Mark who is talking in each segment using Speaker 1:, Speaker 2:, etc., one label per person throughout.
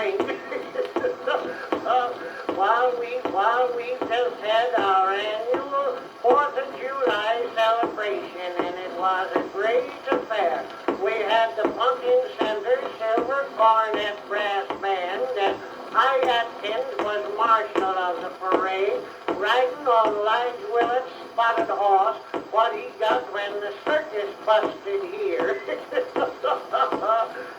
Speaker 1: drink. While we just had our annual 4th of July celebration, and it was a great affair. We had the Pumpkin Center Silver Cornet Brass Band, and High Atkins was marshal of the parade, riding on Lige Willett's spotted horse, what he got when the circus busted here.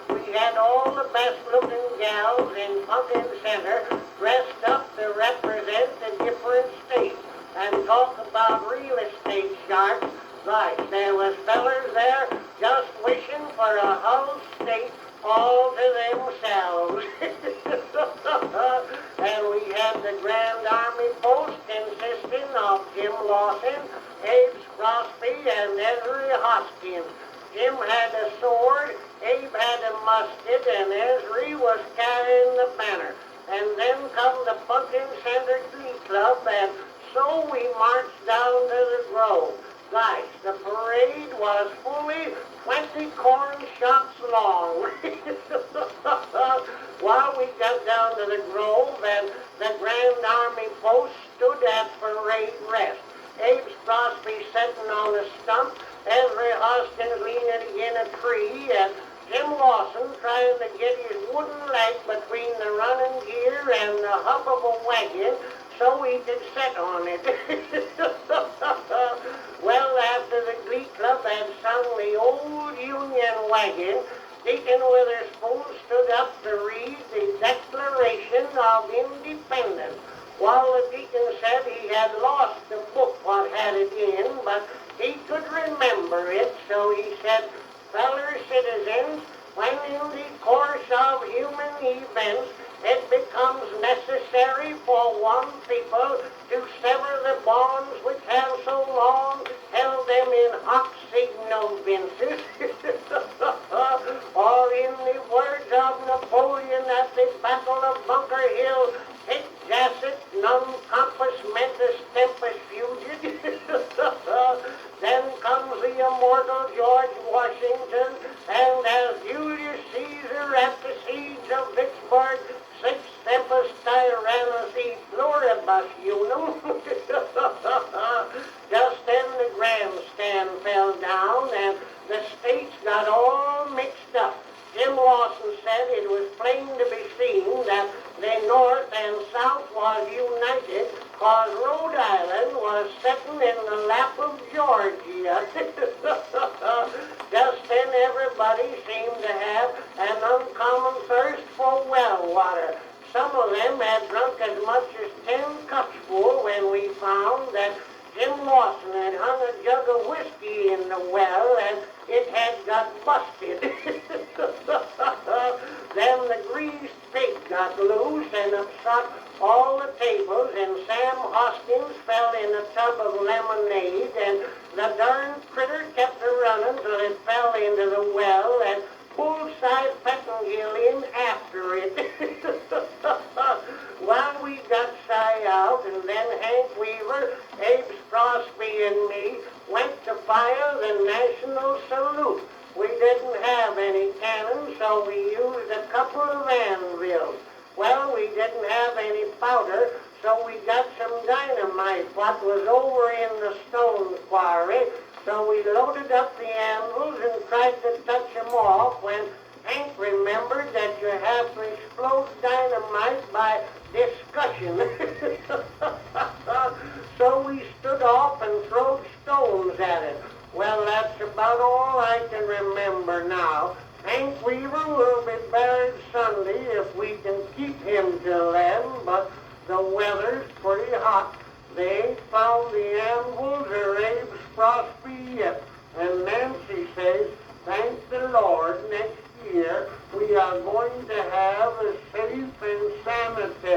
Speaker 1: We had all the best-looking gals in Pumpkin Center dressed up to represent the different states and talk about real estate sharks. Right, there was fellers there just wishing for a whole state all to themselves. And we had the Grand Army Post consisting of Jim Lawson, Abe Crosby, and Ezra Hoskins. Jim had a sword, Abe had a musket, and Ezra was carrying the banner. And then come the Pumpkin Center Glee Club, and so we marched down to the Grove. Guys, the parade was fully 20 corn shots long. While we got down to the Grove, and the Grand Army Post stood at parade rest. Abe Crosby sitting on a stump, Ezra Hoskins leaning against a tree, and Jim Lawson trying to get his wooden leg between the running gear and the hub of a wagon so he could sit on it. Well, after the Glee Club had sung the old Union wagon, Deacon Witherspoon stood up to read the Declaration of Independence. While the deacon said he had lost the book what had it in, but he could remember it, so he said, "Feller citizens, when in the course of human events it becomes necessary for one people to sever the bonds which have so long held them in hoc signo vinces," or in the words of Napoleon at the Battle of Bunker Hill, "Hic jacet non compass mentis tempus fugit." Then comes the immortal George Washington, and as Julius Caesar at the siege of Vicksburg, "Six tempus tyrannus e pluribus unum." Just then the grandstand fell down, and the states got all mixed up. Jim Lawson said it was plain to be seen that the North and South was united, cause Rhode Island was sitting in the lap of Georgia. Just then everybody seemed to have an uncommon thirst for well water. Some of them had drunk as much as 10 cups full when we found that Jim Lawson had hung a jug of whiskey in the well and it had got busted. Then the greased pig got loose and upset all the tables, and Sam Hoskins fell in a tub of lemonade, and the darn critter kept running till it fell into the well, and Bullseye Pettingill in after it. While we got Cy out, and then Hank Weaver, Abe Crosby, and me went to fire the National Salute. We didn't have any cannon, so we used a couple of anvils. Well, we didn't have any powder, so we got some dynamite what was over in the stone quarry. So we loaded up the anvils and tried to touch them off when Hank remembered that you have to explode dynamite by discussion. So we stood off and throwed stones at it. Well, that's about all I can remember now. Hank Weaver will be buried Sunday if we can keep him till then, but the weather's pretty hot. They ain't found the anvils or Abe's Crosby yet. And Nancy says, thank the Lord, next year we are going to have a safe and sanitary